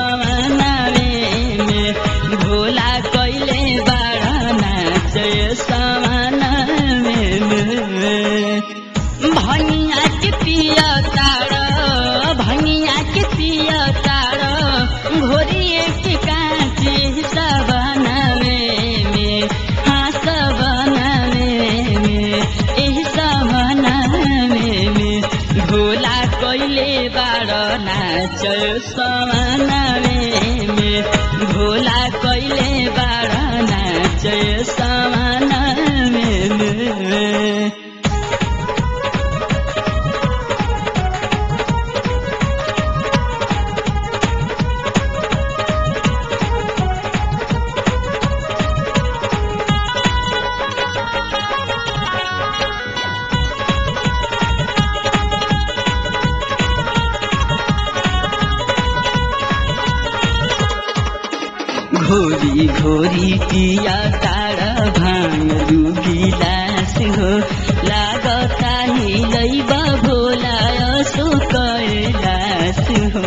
समानवे में भोला कैले बाड़ा नाच समानवे में भैया के पिया तारा भैया के पिया तारा घोरिए के कांचे सबनवे में हाँ सबनवे में एही सबनवे में भोला कैले बाड़ा नाच समानवे में भोला कैले बाड़ा नाच समानवे में घोरी घोरी पिया तारा भाङ दुगिलास हो लागता हिलैबा भोला यसो कैलास हो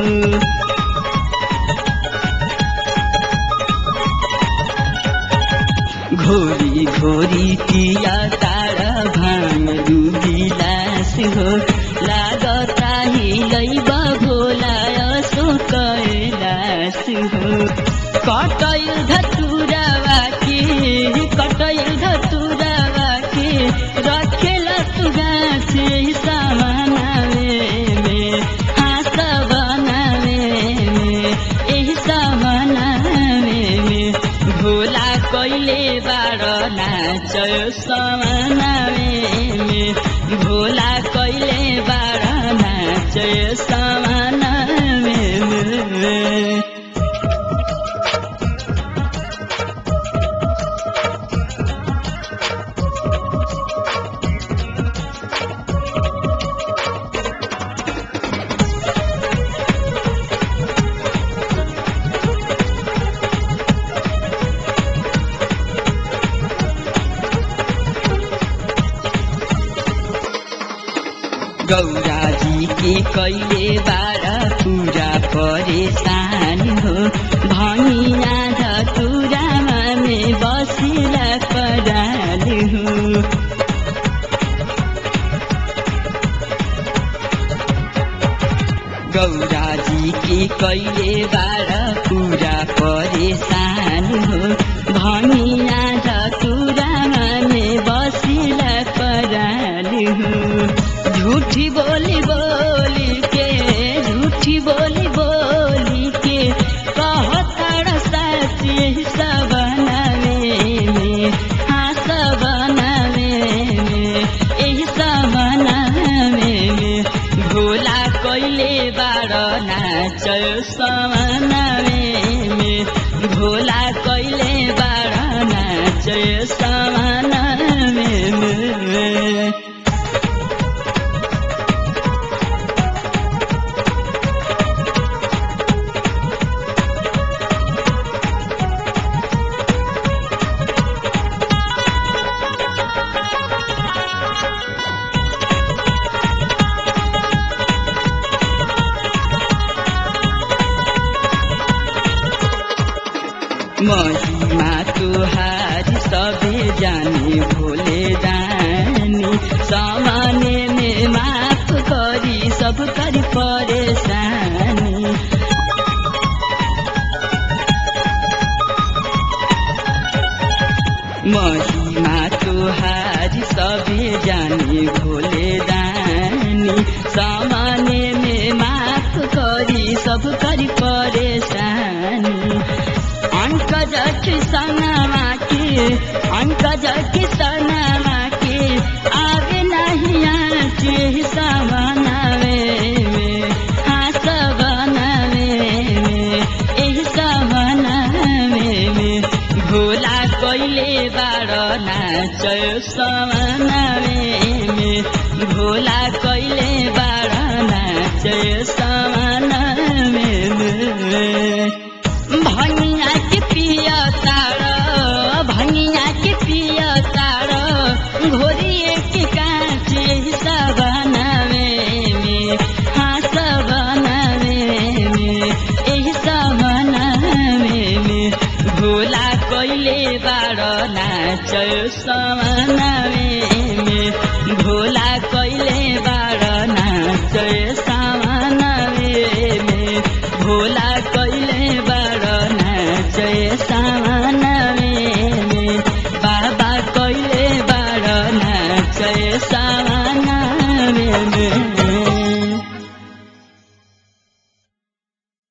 घोरी घोरी पिया तारा भाङ दुगिलास हो लागता हिलैबा भोला यसो कैलास हो कटैल धतुरावा के रखेला तुगा से समानवे में हाँ सबनवे में एही समानवे में भोला कैले बाड़ा नाच समानवे में भोला कैले बाड़ा नाच समानवे में गौरा जी के कैले बाड़ा पूरा परेशान हो भैया धतुरामा में बसिला पराल हो गौरा जी के कैले बाड़ा पूरा परेशान हो भैया धतुरामा में बसिला पराल हो झूठी बोली बोली के कहताड़ साची सबनवे में हाँ सबनवे में एही सबनवे में भोला कैले बाड़ा नाच समानवे में भोला कैले बाड़ा नाच समानवे में महिमा तुहार सबे जाने भोले दानी समाने में माफ करी सब कर परेशानी महिमा तुहार सबे जाने भोले दानी समाने में माफ करी सब कर परेशानी अंकज किसनमा के आगे नहीं आचे समानवे में हाँ सबनवे में एही सबनवे में भोला कैले बाड़ा नाच समानवे में भोला कैले बाड़ा नाच समानवे में भैया के पिया तारा घोरिए के कांचे सबनवे में हाँ सबनवे में एही सब बाड़ नाच समानवे में भोला